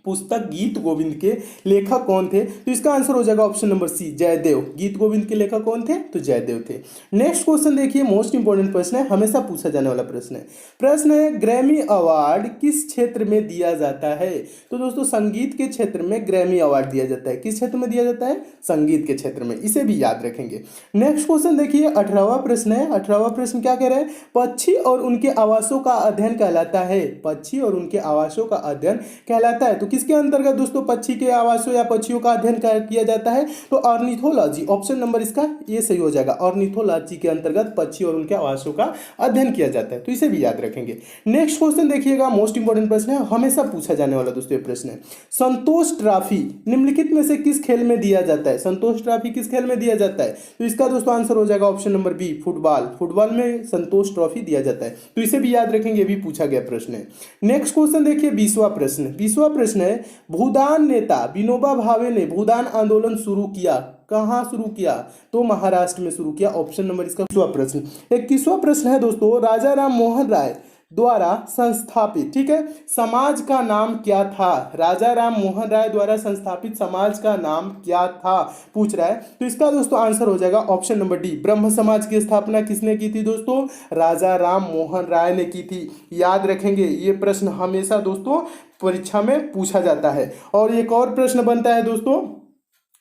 [SPEAKER 1] पुस्तक गीत गोविंद के लेखक कौन थे? तो इसका आंसर हो जाएगा ऑप्शन नंबर सी, जयदेव। गीत गोविंद के लेखक कौन थे? तो जयदेव थे। नेक्स्ट क्वेश्चन देखिए, मोस्ट इंपोर्टेंट प्रश्न है, हमेशा पूछा जाने वाला प्रश्न है। प्रश्न है, ग्रैमी अवार्ड किस क्षेत्र में दिया जाता है? तो दोस्तों संगीत के क्षेत्र में ग्रैमी अवार्ड दिया जाता है। किस क्षेत्र में दिया जाता है? संगीत के क्षेत्र में, इसे भी याद रखेंगे। नेक्स्ट क्वेश्चन देखिए, 18वां प्रश्न है। 18वां प्रश्न क्या कह रहा है? पक्षी और उनके आवासों का अध्ययन कहलाता है। पक्षी और उनके आवासों का अध्ययन कहलाता है। तो किसके अंतर्गत दोस्तों पक्षी के आवासों या पक्षियों का अध्ययन किया जाता है? तो ऑर्निथोलॉजी, ऑप्शन नंबर इसका ये सही हो जाएगा। ऑर्निथोलॉजी के अंतर्गत पक्षी और उनके आवासों का अध्ययन किया जाता है, तो इसे भी याद रखेंगे। नेक्स्ट क्वेश्चन देखिएगा, मोस्ट इंपॉर्टेंट प्रश्न है, हमेशा पूछा जाने वाला दोस्तों ये प्रश्न है। संतोष ट्रॉफी निम्नलिखित में से किस खेल में दिया जाता है? संतोष ट्रॉफी किस खेल में दिया जाता है? तो इसका दोस्तों आंसर हो जाएगा option number B, football. Football में संतोष ट्रॉफी दिया जाता है, तो इसे भी याद रखेंगे, भी पूछा गया प्रश्न है। नेक्स्ट क्वेश्चन देखिए 20वां प्रश्न। 20वां प्रश्न है, भूदान नेता विनोबा भावे ने भूदान आंदोलन शुरू किया, कहां शुरू किया? तो महाराष्ट्र में शुरू किया। ऑप्शन नंबर इसका 21वां प्रश्न। 21वां प्रश्न है दोस्तों, राजा राम मोहन राय द्वारा संस्थापित, ठीक है, समाज का नाम क्या था? राजा राम मोहन राय द्वारा संस्थापित समाज का नाम क्या था पूछ रहा है, तो इसका दोस्तों आंसर हो जाएगा ऑप्शन नंबर डी, ब्रह्म समाज की स्थापना किसने की थी दोस्तों? राजा राम मोहन राय ने की थी। याद रखेंगे, ये प्रश्न हमेशा दोस्तों परीक्षा में पूछा जाता है। और एक और प्रश्न बनता है दोस्तों,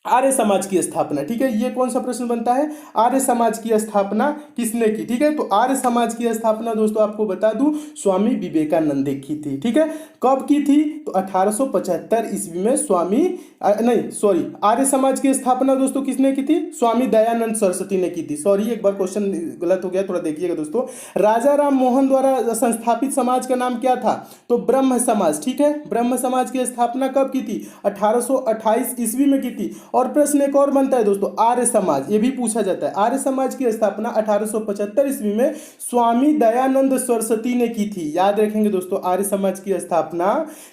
[SPEAKER 1] आर्य समाज की स्थापना, ठीक है, ये कौन सा प्रश्न बनता है? आर्य समाज की स्थापना किसने की? ठीक है, तो आर्य समाज की स्थापना दोस्तों आपको बता दूं, स्वामी विवेकानंद ने की थी। ठीक है, कब की थी? तो 1875 ईस्वी में आर्य समाज की स्थापना दोस्तों किसने की थी? स्वामी दयानंद सरस्वती ने की थी। सॉरी, एक बार क्वेश्चन गलत हो गया, थोड़ा देखिएगा दोस्तों। राजा राम मोहन द्वारा संस्थापित समाज का नाम क्या था? तो ब्रह्म समाज। ठीक है, ब्रह्म समाज की स्थापना कब की थी? 1828 ईस्वी में की थी। और प्रश्न एक और बनता है दोस्तों, आर्य समाज, ये भी पूछा जाता है। आर्य समाज की स्थापना 1875 ईस्वी में स्वामी दयानंद सरस्वती ने की थी। याद रखेंगे दोस्तों, आर्य समाज की स्थापना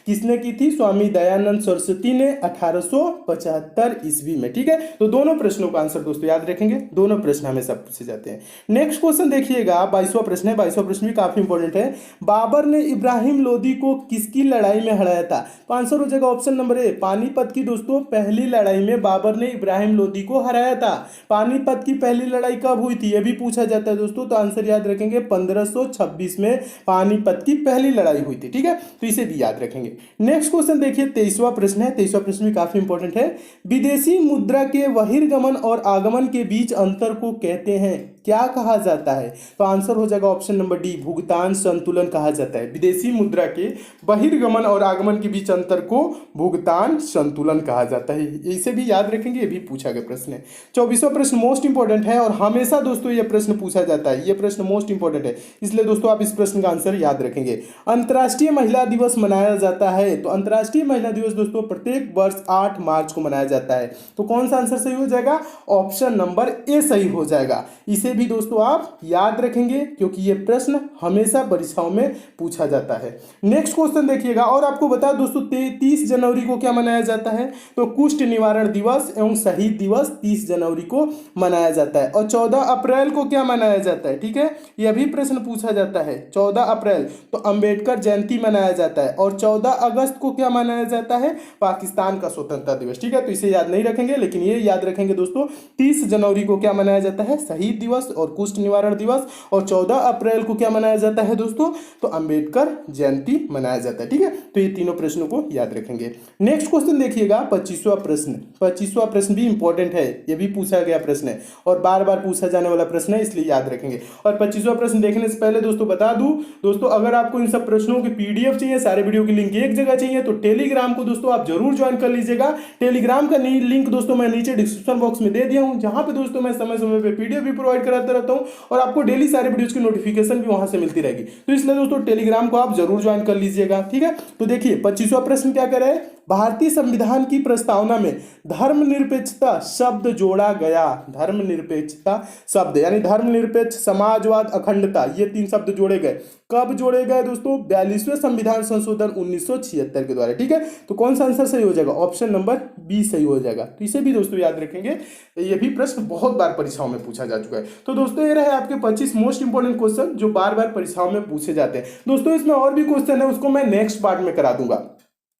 [SPEAKER 1] किसने की थी? स्वामी दयानंद सरस्वती ने 1875 ईस्वी में। ठीक है, तो दोनों प्रश्नों का आंसर दोस्तों याद रखेंगे, दोनों प्रश्न हमेशा पूछे जाते हैं। नेक्स्ट क्वेश्चन देखिएगा, 22वां प्रश्न है। 22वां प्रश्न भी काफी इंपॉर्टेंट है। बाबर ने इब्राहिम लोदी को किसकी लड़ाई में हराया था? तो आंसर हो जाएगा ऑप्शन नंबर ए, पानीपत की दोस्तों पहली लड़ाई में बाबर ने इब्राहिम लोदी को हराया था। पानीपत की पहली लड़ाई कब हुई थी, यह भी पूछा जाता है दोस्तों, तो आंसर याद रखेंगे 1526 में पानीपत की पहली लड़ाई हुई थी। ठीक है, तो इसे भी याद रखेंगे। नेक्स्ट क्वेश्चन देखिए, 23वां प्रश्न है। 23वां प्रश्न भी काफी इंपॉर्टेंट है। विदेशी मुद्रा के बहिर्गमन और आगमन के बीच अंतर को कहते हैं, क्या कहा जाता है? तो आंसर हो जाएगा ऑप्शन नंबर डी, भुगतान संतुलन कहा जाता है। विदेशी मुद्रा के बहिर्गमन और आगमन के बीच अंतर को भुगतान संतुलन कहा जाता है। इसे भी याद रखेंगे, ये भी पूछा गया प्रश्न है। 24वां प्रश्न मोस्ट इंपॉर्टेंट है और हमेशा दोस्तों ये प्रश्न पूछा जाता है, ये प्रश्न मोस्ट इंपॉर्टेंट है, इसलिए दोस्तों आप इस प्रश्न का आंसर याद रखेंगे। अंतर्राष्ट्रीय महिला दिवस मनाया जाता है, तो अंतर्राष्ट्रीय महिला दिवस दोस्तों प्रत्येक वर्ष 8 मार्च को मनाया जाता है। तो कौन सा आंसर सही हो जाएगा? ऑप्शन नंबर ए सही हो जाएगा। इसे भी दोस्तों आप याद रखेंगे, क्योंकि ये प्रश्न हमेशा परीक्षाओं में पूछा जाता है। नेक्स्ट क्वेश्चन देखिएगा, और आपको बता दोस्तों 30 जनवरी को क्या मनाया जाता है? तो कुष्ठ निवारण दिवस एवं शहीद दिवस 30 जनवरी को मनाया जाता है। और 14 अप्रैल को क्या मनाया जाता है? ठीक है, यह भी प्रश्न पूछा जाता है। 14 अप्रैल तो अंबेडकर जयंती मनाया जाता है। और 14 अगस्त को क्या मनाया जाता है? पाकिस्तान का स्वतंत्रता दिवस। ठीक है, तो इसे याद नहीं रखेंगे, लेकिन ये याद रखेंगे दोस्तों 30 जनवरी को क्या मनाया जाता है? शहीद दिवस और कुष्ठ निवारण दिवस। और 14 अप्रैल को क्या मनाया जाता है दोस्तों? तो अंबेडकर जयंती मनाया जाता है। ठीक है, तो ये तीनों प्रश्नों को याद रखेंगे। नेक्स्ट क्वेश्चन देखिएगा, 25वां प्रश्न। 25वां प्रश्न भी इंपॉर्टेंट है, ये भी पूछा गया प्रश्न है और बार बार पूछा जाने वाला प्रश्न है, इसलिए याद रखेंगे। और 25वां प्रश्न देखने से पहले दोस्तों बता दूं दोस्तों, अगर आपको इन सब प्रश्नों की पीडीएफ चाहिए, सारे वीडियो की लिंक एक जगह चाहिए, तो टेलीग्राम को दोस्तों आप जरूर ज्वाइन कर लीजिएगा। टेलीग्राम का लिंक दोस्तों मैं नीचे डिस्क्रिप्शन बॉक्स में दे दिया हूं, जहां पे दोस्तों मैं समय समय पे पीडीएफ भी प्रोवाइड कराता रहता हूं और आपको डेली सारे वीडियोस की नोटिफिकेशन भी वहां से मिलती रहेगी। तो इसलिए दोस्तों टेलीग्राम को आप जरूर ज्वाइन कर लीजिएगा। ठीक है, तो देखिए 25वां प्रश्न क्या कह रहे हैं? भारतीय संविधान की प्रस्तावना में धर्मनिरपेक्षता शब्द जोड़ा गया। धर्मनिरपेक्षता शब्द यानी धर्मनिरपेक्ष, समाजवाद, अखंडता, ये 3 शब्द जोड़े गए। कब जोड़े गए दोस्तों? 42वें संविधान संशोधन 1976 के द्वारा। ठीक है, तो कौन सा आंसर सही हो जाएगा? ऑप्शन नंबर बी सही हो जाएगा। तो इसे भी दोस्तों याद रखेंगे, ये भी प्रश्न बहुत बार परीक्षाओं में पूछा जा चुका है। तो दोस्तों ये रहे आपके 25 मोस्ट इंपोर्टेंट क्वेश्चन जो बार बार परीक्षाओं में पूछे जाते हैं। दोस्तों इसमें और भी क्वेश्चन है, उसको मैं नेक्स्ट पार्ट में करा दूंगा।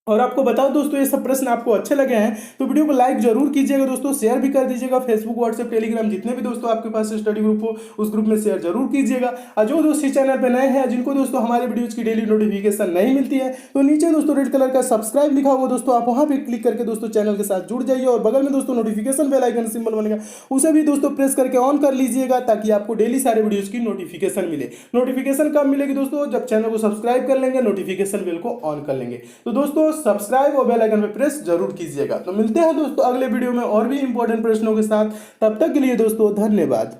[SPEAKER 1] और आपको बताओ दोस्तों, ये सब प्रश्न आपको अच्छे लगे हैं तो वीडियो को लाइक जरूर कीजिएगा दोस्तों, शेयर भी कर दीजिएगा। फेसबुक, व्हाट्सएप, टेलीग्राम, जितने भी दोस्तों आपके पास स्टडी ग्रुप हो उस ग्रुप में शेयर जरूर कीजिएगा। और जो दोस्त इस चैनल पे नए हैं, जिनको दोस्तों हमारे वीडियोज की डेली नोटिफिकेशन नहीं मिलती है, तो नीचे दोस्तों रेड कलर का सब्सक्राइब लिखा होगा दोस्तों, आप वहां पर क्लिक करके दोस्तों चैनल के साथ जुड़ जाइए। और बगल में दोस्तों नोटिफिकेशन बेल आइकन सिंबल बनेगा, उसे भी दोस्तों प्रेस करके ऑन कर लीजिएगा, ताकि आपको डेली सारे वीडियोज की नोटिफिकेशन मिले। नोटिफिकेशन कब मिलेगी दोस्तों? जब चैनल को सब्सक्राइब कर लेंगे, नोटिफिकेशन बेल को ऑन कर लेंगे। तो दोस्तों सब्सक्राइब और बेल आइकन पे प्रेस जरूर कीजिएगा। तो मिलते हैं दोस्तों अगले वीडियो में और भी इंपॉर्टेंट प्रश्नों के साथ। तब तक के लिए दोस्तों धन्यवाद।